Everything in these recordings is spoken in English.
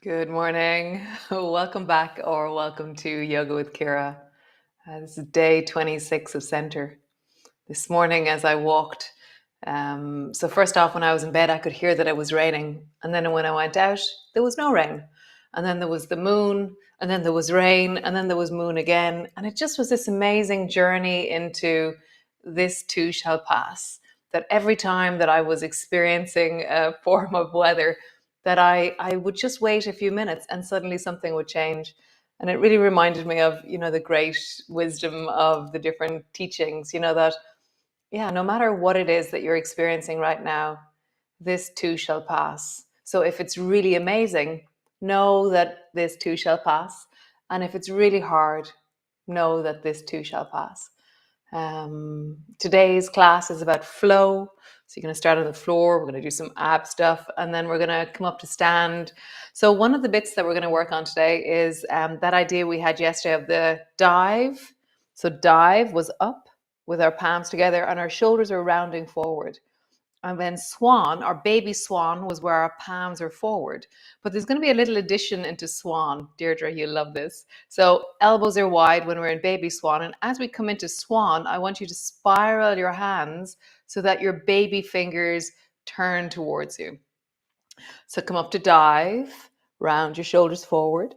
Good morning. Welcome back or welcome to Yoga with Ciara. This is day 26 of Center. This morning, as I walked, so first off, when I was in bed, I could hear that it was raining. And then when I went out, there was no rain. And then there was the moon, and then there was rain, and then there was moon again. And it just was this amazing journey into this too shall pass. That every time that I was experiencing a form of weather, that I would just wait a few minutes and suddenly something would change. And it really reminded me of, the great wisdom of the different teachings, that, yeah, no matter what it is that you're experiencing right now, this too shall pass. So if it's really amazing, know that this too shall pass. And if it's really hard, know that this too shall pass. Today's class is about flow. So you're going to start on the floor. We're going to do some ab stuff, and then we're going to come up to stand. So one of the bits that we're going to work on today is that idea we had yesterday of the dive. So dive was up with our palms together, and our shoulders are rounding forward. And then swan, our baby swan, was where our palms are forward. But there's going to be a little addition into swan. Deirdre, you'll love this. So elbows are wide when we're in baby swan. And as we come into swan, I want you to spiral your hands so that your baby fingers turn towards you. So come up to dive, round your shoulders forward.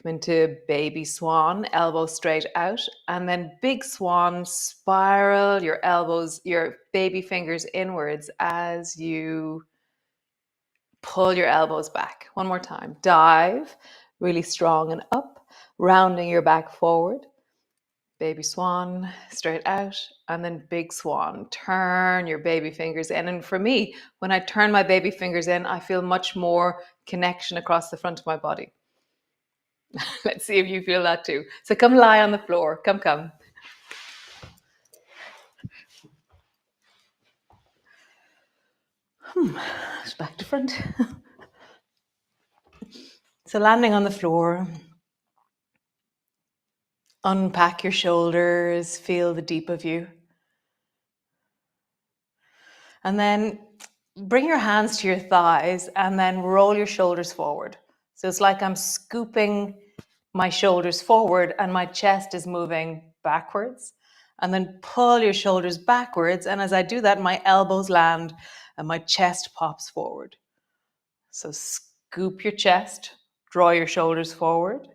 Come into baby swan, elbows straight out, and then big swan, spiral your elbows, your baby fingers inwards as you pull your elbows back. One more time. Dive, really strong and up, rounding your back forward. Baby swan, straight out, and then big swan. Turn your baby fingers in. And for me, when I turn my baby fingers in, I feel much more connection across the front of my body. Let's see if you feel that too. So come lie on the floor. Come. Back to front. So landing on the floor. Unpack your shoulders. Feel the deep of you. And then bring your hands to your thighs and then roll your shoulders forward. So it's like I'm scooping my shoulders forward and my chest is moving backwards. And then pull your shoulders backwards. And as I do that, my elbows land and my chest pops forward. So scoop your chest, draw your shoulders forward,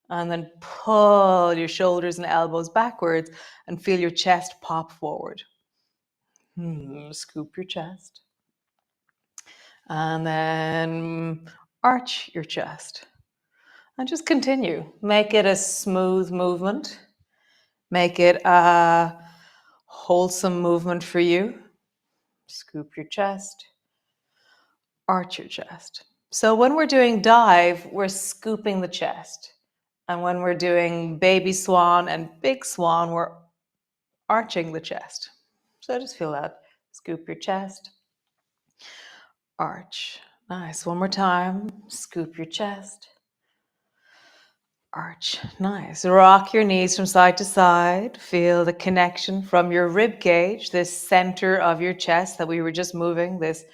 and then pull your shoulders and elbows backwards and feel your chest pop forward. Scoop your chest. And then arch your chest. And just continue. Make it a smooth movement. Make it a wholesome movement for you. Scoop your chest. Arch your chest. So when we're doing dive, we're scooping the chest. And when we're doing baby swan and big swan, we're arching the chest. So just feel that. Scoop your chest. Arch. Nice. One more time. Scoop your chest. Arch. Nice. Rock your knees from side to side. Feel the connection from your rib cage, this center of your chest that we were just moving, this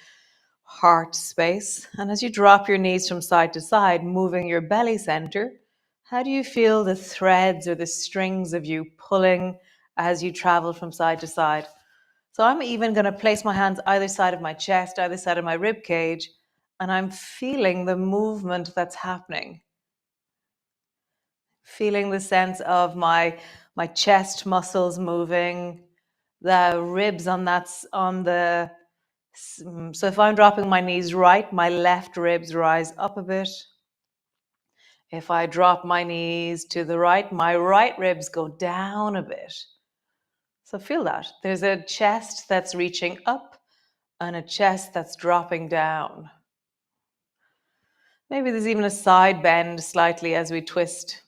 heart space. And as you drop your knees from side to side, moving your belly center, how do you feel the threads or the strings of you pulling as you travel from side to side? So I'm even going to place my hands either side of my chest, either side of my rib cage, and I'm feeling the movement that's happening. Feeling the sense of my chest muscles moving, the ribs on the. So if I'm dropping my knees right, my left ribs rise up a bit. If I drop my knees to the right, my right ribs go down a bit. So feel that. There's a chest that's reaching up and a chest that's dropping down. Maybe there's even a side bend slightly as we twist.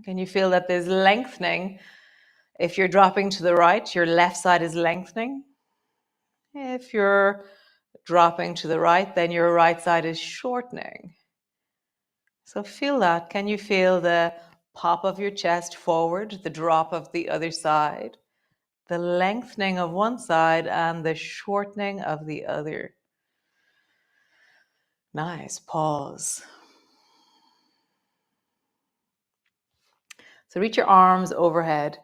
Can you feel that there's lengthening? If you're dropping to the right, your left side is lengthening. If you're dropping to the right, then your right side is shortening. So feel that. Can you feel the pop of your chest forward, the drop of the other side, the lengthening of one side and the shortening of the other? Nice. Pause. So reach your arms overhead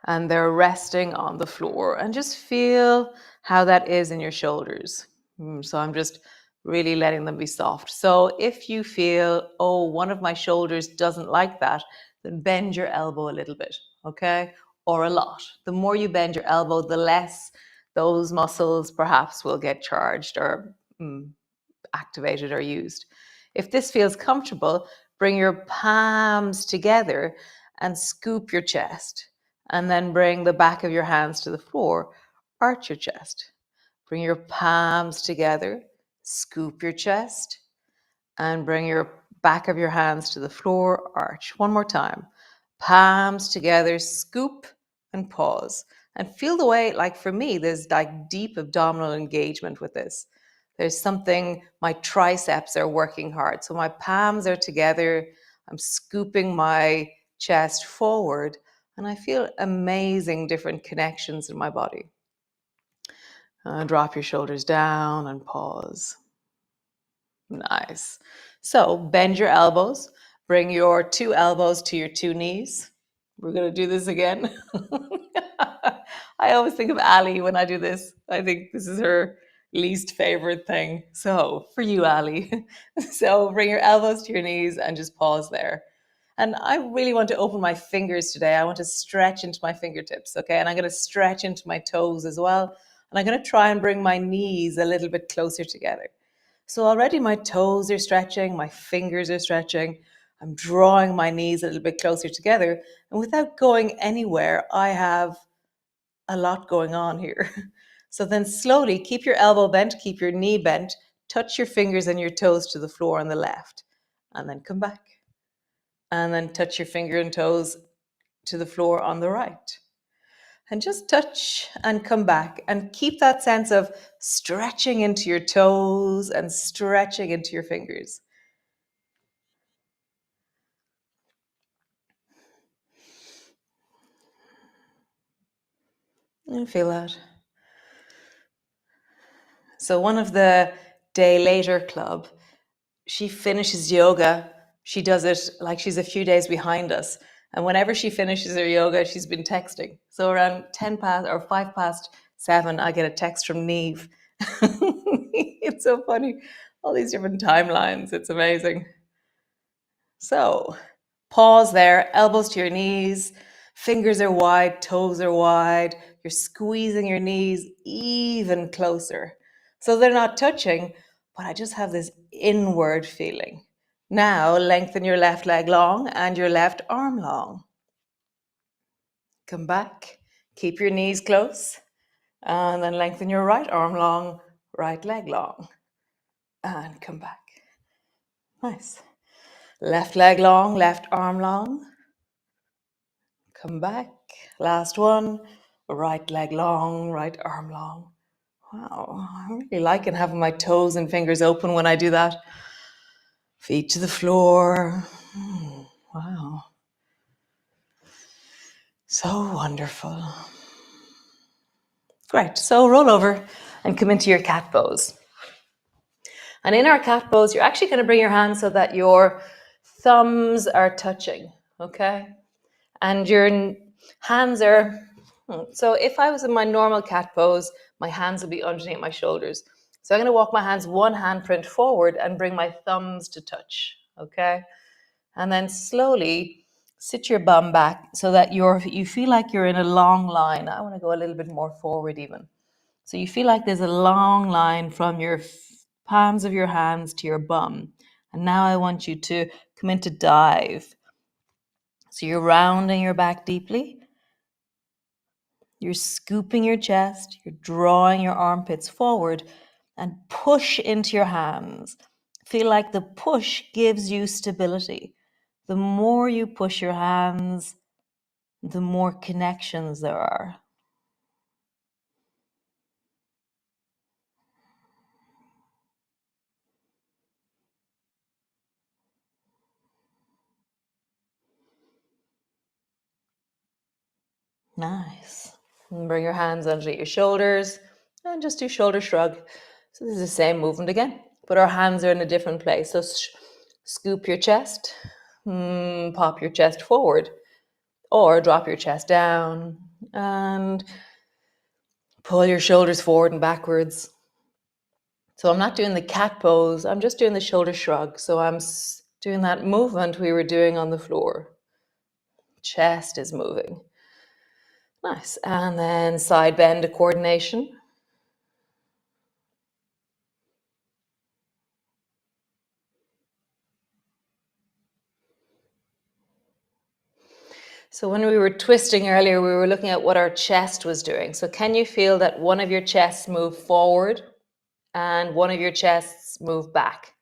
and they're resting on the floor, and just feel how that is in your shoulders. So I'm just really letting them be soft. So if you feel, oh, one of my shoulders doesn't like that, then bend your elbow a little bit, okay? Or a lot. The more you bend your elbow, the less those muscles perhaps will get charged or activated or used. If this feels comfortable, bring your palms together and scoop your chest. And then bring the back of your hands to the floor, arch your chest. Bring your palms together, scoop your chest, and bring your back of your hands to the floor, arch. One more time. Palms together, scoop and pause. And feel the way, like for me, there's like deep abdominal engagement with this. There's something, my triceps are working hard. So my palms are together. I'm scooping my chest forward, and I feel amazing different connections in my body. Drop your shoulders down and pause. Nice. So bend your elbows. Bring your two elbows to your two knees. We're going to do this again. I always think of Ali when I do this. I think this is her least favorite thing. So for you, Ali. So bring your elbows to your knees and just pause there. And I really want to open my fingers today. I want to stretch into my fingertips, okay? And I'm going to stretch into my toes as well. And I'm going to try and bring my knees a little bit closer together. So already my toes are stretching, my fingers are stretching. I'm drawing my knees a little bit closer together. And without going anywhere, I have a lot going on here. So then slowly keep your elbow bent, keep your knee bent, touch your fingers and your toes to the floor on the left, and then come back. And then touch your finger and toes to the floor on the right. And just touch and come back and keep that sense of stretching into your toes and stretching into your fingers. And feel that. So one of the Day Later Club, she finishes yoga. She does it like she's a few days behind us. And whenever she finishes her yoga, she's been texting. So around 10 past or 5 past 7, I get a text from Neve. It's so funny. All these different timelines. It's amazing. So pause there, elbows to your knees, fingers are wide, toes are wide. You're squeezing your knees even closer. So they're not touching, but I just have this inward feeling. Now lengthen your left leg long and your left arm long. Come back, keep your knees close, and then lengthen your right arm long, right leg long, and come back. Nice. Left leg long, left arm long. Come back. Last one. Right leg long, right arm long. Wow, I'm really liking having my toes and fingers open when I do that. Feet to the floor. Wow. So wonderful. Great. So roll over and come into your cat pose. And in our cat pose, you're actually going to bring your hands so that your thumbs are touching, okay? And your hands are, so if I was in my normal cat pose, my hands would be underneath my shoulders. So I'm going to walk my hands one handprint forward and bring my thumbs to touch, okay? And then slowly sit your bum back so that you feel like you're in a long line. I want to go a little bit more forward even. So you feel like there's a long line from your palms of your hands to your bum. And now I want you to come into dive. So you're rounding your back deeply. You're scooping your chest. You're drawing your armpits forward and push into your hands. Feel like the push gives you stability. The more you push your hands, the more connections there are. Nice. And bring your hands underneath your shoulders and just do shoulder shrug. So this is the same movement again, but our hands are in a different place. So scoop your chest, pop your chest forward, Or drop your chest down and pull your shoulders forward and backwards. So I'm not doing the cat pose, I'm just doing the shoulder shrug. So I'm doing that movement we were doing on the floor. Chest is moving. Nice. And then side bend to coordination. So when we were twisting earlier, we were looking at what our chest was doing. So can you feel that one of your chests move forward and one of your chests move back?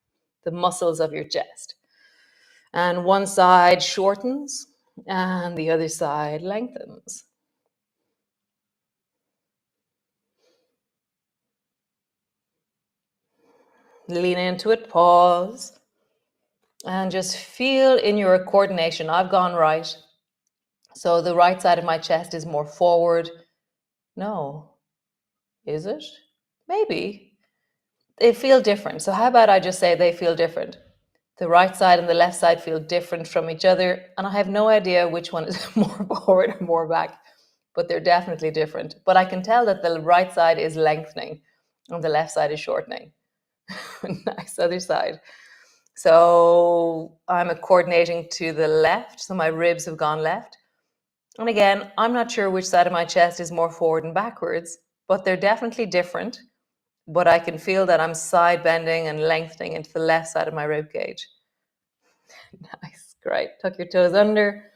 The muscles of your chest. And one side shortens and the other side lengthens. Lean into it, pause, and just feel in your coordination. I've gone right. So the right side of my chest is more forward. No. Is it? Maybe. They feel different. So how about I just say they feel different? The right side and the left side feel different from each other, and I have no idea which one is more forward or more back, but they're definitely different. But I can tell that the right side is lengthening and the left side is shortening. Nice, other side. So I'm coordinating to the left, so my ribs have gone left. And again, I'm not sure which side of my chest is more forward and backwards, but they're definitely different. But I can feel that I'm side bending and lengthening into the left side of my rib cage. Nice, great. Tuck your toes under,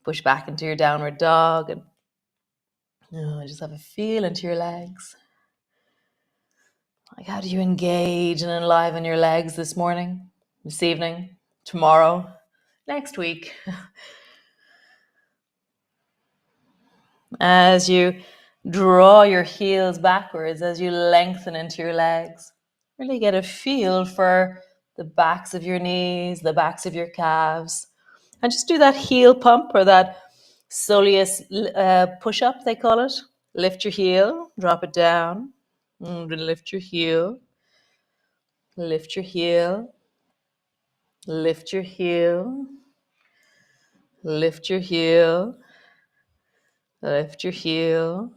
push back into your downward dog, and just have a feel into your legs. Like, how do you engage and enliven your legs this morning, this evening, tomorrow, next week? As you draw your heels backwards, as you lengthen into your legs, really get a feel for the backs of your knees, the backs of your calves, and just do that heel pump or that soleus push-up, they call it. Lift your heel, drop it down, and lift your heel, lift your heel, lift your heel, lift your heel, lift your heel,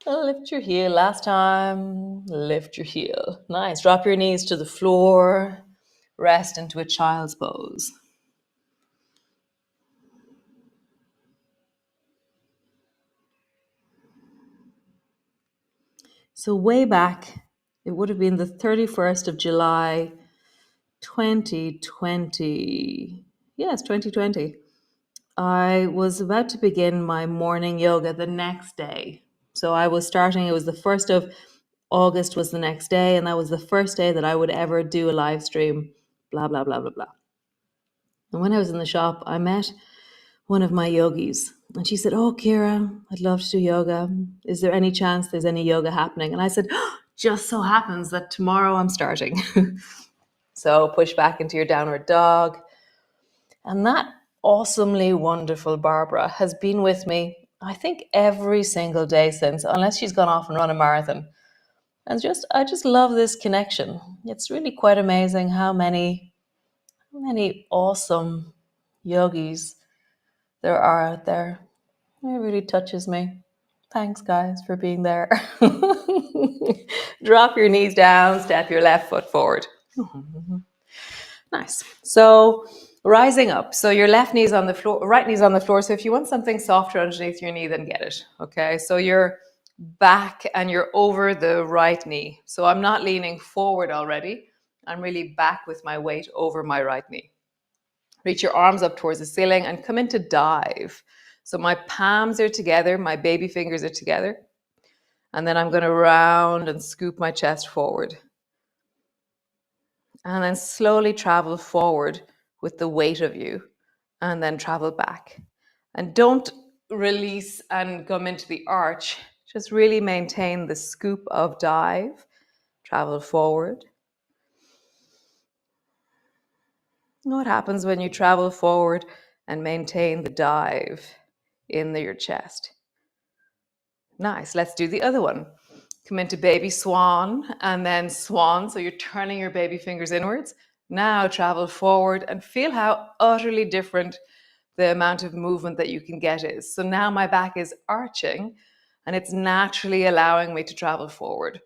lift your heel. Last time, lift your heel. Nice. Drop your knees to the floor, rest into a child's pose. So way back, it would have been the 31st of July, 2020. Yes, 2020. I was about to begin my morning yoga the next day. So I was starting, it was the 1st of August was the next day, and that was the first day that I would ever do a live stream, blah, blah, blah, blah, blah. And when I was in the shop, I met one of my yogis, and she said, "Oh, Ciara, I'd love to do yoga. Is there any chance there's any yoga happening?" And I said, "Oh, just so happens that tomorrow I'm starting." So push back into your downward dog. And that awesomely wonderful Barbara has been with me, I think, every single day since, unless she's gone off and run a marathon. And I just love this connection. It's really quite amazing how many awesome yogis there are out there. It really touches me. Thanks, guys, for being there. Drop your knees down, step your left foot forward. Nice. So rising up. So your left knee's on the floor, right knee's on the floor. So if you want something softer underneath your knee, then get it. Okay. So you're back and you're over the right knee. So I'm not leaning forward already. I'm really back with my weight over my right knee. Reach your arms up towards the ceiling and come into dive. So my palms are together, my baby fingers are together. And then I'm going to round and scoop my chest forward. And then slowly travel forward with the weight of you, and then travel back. And don't release and come into the arch. Just really maintain the scoop of dive. Travel forward. What happens when you travel forward and maintain the dive in your chest? Nice. Let's do the other one. Come into baby swan and then swan. So you're turning your baby fingers inwards. Now travel forward and feel how utterly different the amount of movement that you can get is. So now my back is arching and it's naturally allowing me to travel forward.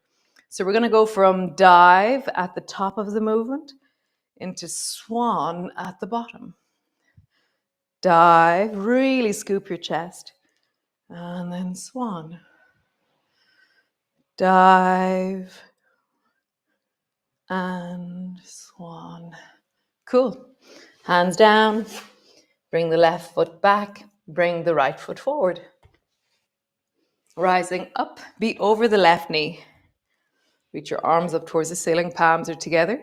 So we're going to go from dive at the top of the movement into swan at the bottom. Dive, really scoop your chest, and then swan. Dive and swan. Cool. Hands down. Bring the left foot back. Bring the right foot forward. Rising up, be over the left knee. Reach your arms up towards the ceiling, palms are together.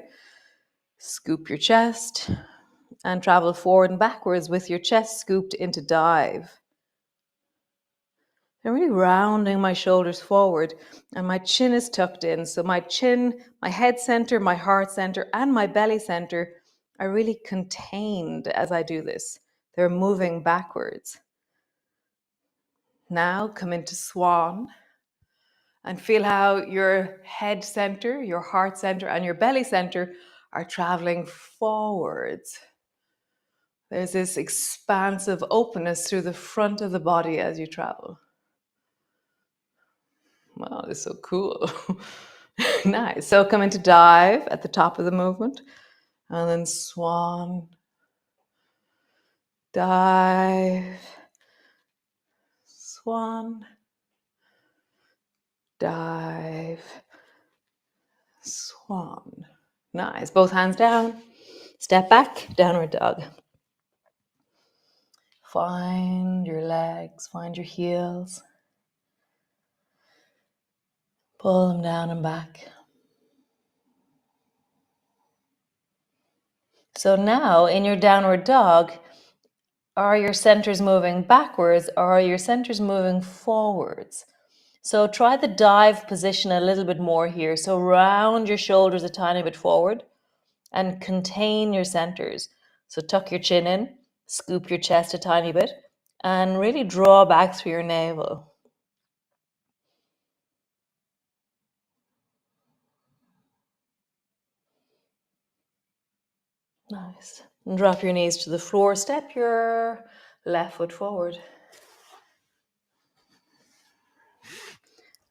Scoop your chest and travel forward and backwards with your chest scooped into dive. I'm really rounding my shoulders forward and my chin is tucked in. So my chin, my head center, my heart center, and my belly center are really contained as I do this. They're moving backwards. Now come into swan and feel how your head center, your heart center, and your belly center are traveling forwards. There's this expansive openness through the front of the body as you travel. Wow, this is so cool. Nice. So come into dive at the top of the movement, and then swan, dive, swan, dive, swan. Nice. Both hands down. Step back, downward dog. Find your legs, find your heels. Pull them down and back. So now in your downward dog, are your centers moving backwards or are your centers moving forwards? So try the dive position a little bit more here. So round your shoulders a tiny bit forward and contain your centers. So tuck your chin in, scoop your chest a tiny bit, and really draw back through your navel. Nice. And drop your knees to the floor. Step your left foot forward.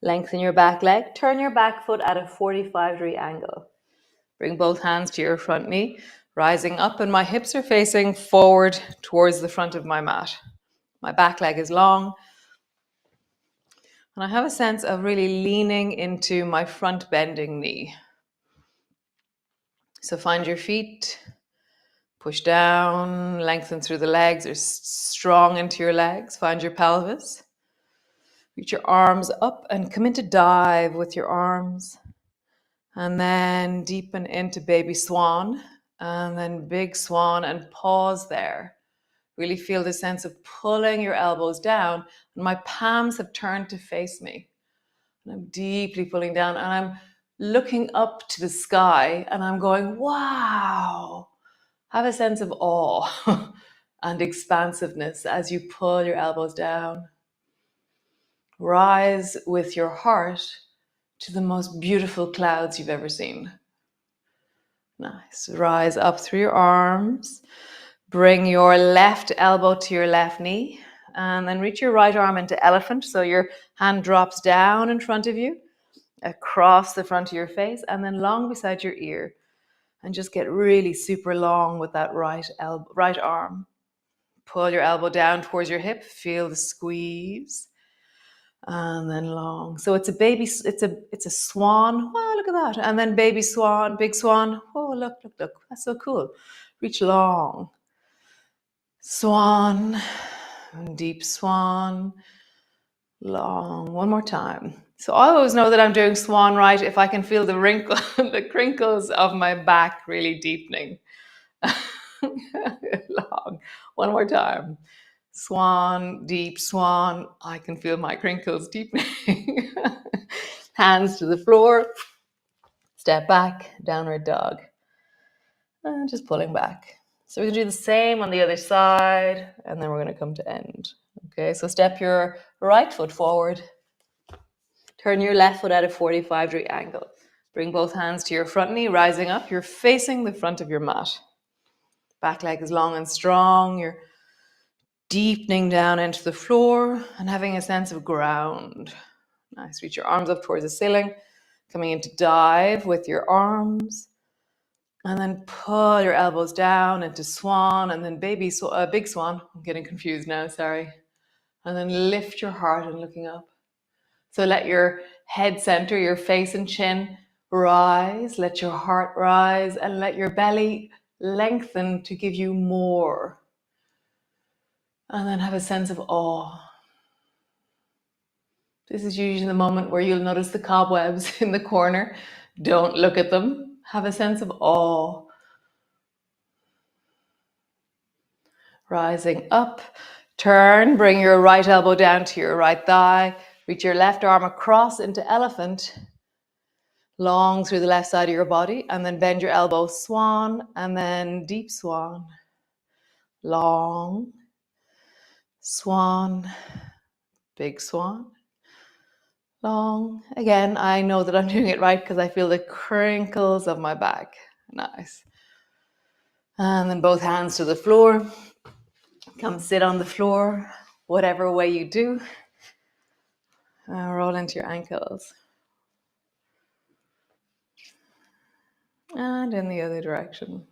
Lengthen your back leg. Turn your back foot at a 45-degree angle. Bring both hands to your front knee, rising up, and my hips are facing forward towards the front of my mat. My back leg is long, and I have a sense of really leaning into my front bending knee. So find your feet, push down, lengthen through the legs or strong into your legs. Find your pelvis. Reach your arms up and come into dive with your arms. And then deepen into baby swan. And then big swan and pause there. Really feel the sense of pulling your elbows down. And my palms have turned to face me. And I'm deeply pulling down and I'm looking up to the sky and I'm going, wow. Have a sense of awe and expansiveness as you pull your elbows down. Rise with your heart to the most beautiful clouds you've ever seen. Nice. Rise up through your arms. Bring your left elbow to your left knee and then reach your right arm into elephant. So your hand drops down in front of you, across the front of your face, and then long beside your ear. And just get really super long with that right arm. Pull your elbow down towards your hip. Feel the squeeze. And then long. So it's a baby, it's a swan. Wow, look at that. And then baby swan, big swan. Oh, look. That's so cool. Reach long. Swan, deep swan, long. One more time. So I always know that I'm doing swan right if I can feel the the crinkles of my back really deepening. Long. One more time. Swan, deep swan. I can feel my crinkles deepening. Hands to the floor. Step back, downward dog. And just pulling back. So we can do the same on the other side, and then we're going to come to end. Okay, so step your right foot forward. Turn your left foot at a 45-degree angle. Bring both hands to your front knee, rising up. You're facing the front of your mat. Back leg is long and strong. You're deepening down into the floor and having a sense of ground. Nice. Reach your arms up towards the ceiling, coming into dive with your arms. And then pull your elbows down into swan and then big swan. I'm getting confused now, sorry. And then lift your heart and looking up. So let your head center, your face and chin rise. Let your heart rise and let your belly lengthen to give you more. And then have a sense of awe. This is usually the moment where you'll notice the cobwebs in the corner. Don't look at them. Have a sense of awe. Rising up, turn, bring your right elbow down to your right thigh. Reach your left arm across into elephant. Long through the left side of your body. And then bend your elbow, swan, and then deep swan. Long, swan, big swan. Long. Again, I know that I'm doing it right because I feel the crinkles of my back. Nice. And then both hands to the floor. Come sit on the floor, whatever way you do. Roll into your ankles. And in the other direction.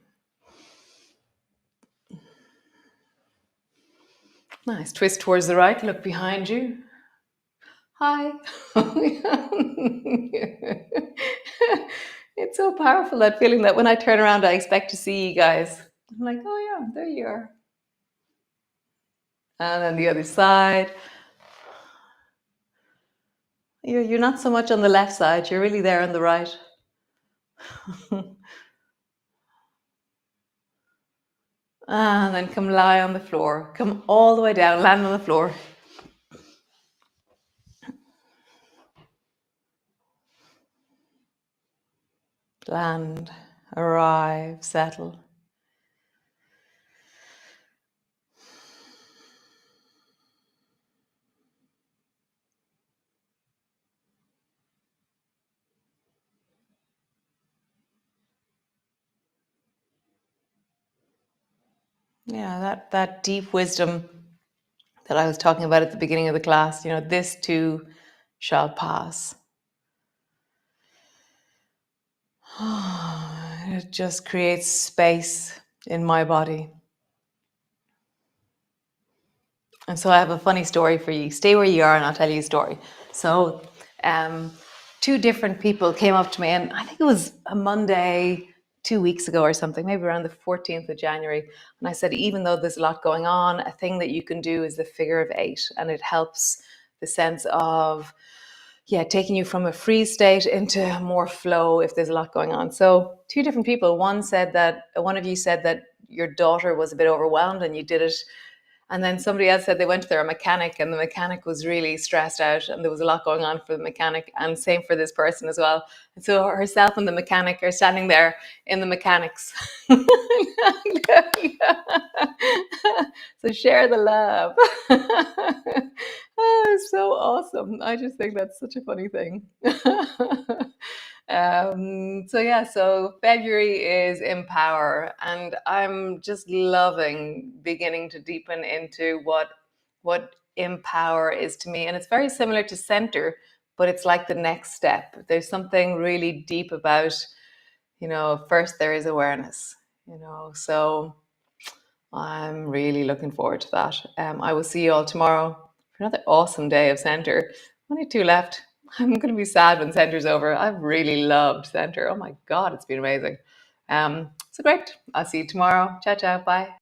Nice. Twist towards the right. Look behind you. Hi. It's so powerful, that feeling that when I turn around, I expect to see you guys. I'm like, oh yeah, there you are. And then the other side. You're not so much on the left side. You're really there on the right. And then come lie on the floor. Come all the way down, land on the floor. Land, arrive, settle. Yeah, that deep wisdom that I was talking about at the beginning of the class, this too shall pass. It just creates space in my body. And so I have a funny story for you. Stay where you are and I'll tell you a story. So two different people came up to me, and I think it was a Monday 2 weeks ago or something, maybe around the 14th of January. And I said, even though there's a lot going on, a thing that you can do is the figure of 8. And it helps the sense of, taking you from a freeze state into more flow if there's a lot going on. So two different people. One of you said that your daughter was a bit overwhelmed and you did it. And then somebody else said they went to their mechanic and the mechanic was really stressed out and there was a lot going on for the mechanic, and same for this person as well. And so herself and the mechanic are standing there in the mechanics. So share the love. Oh, it's so awesome. I just think that's such a funny thing. So February is Empower, and I'm just loving beginning to deepen into what Empower is to me. And it's very similar to Center, but it's like the next step. There's something really deep about, first there is awareness, so I'm really looking forward to that. I will see you all tomorrow for another awesome day of Center. Only 2 left. I'm going to be sad when Center's over. I've really loved Center. Oh my God, it's been amazing. So great. I'll see you tomorrow. Ciao, ciao. Bye.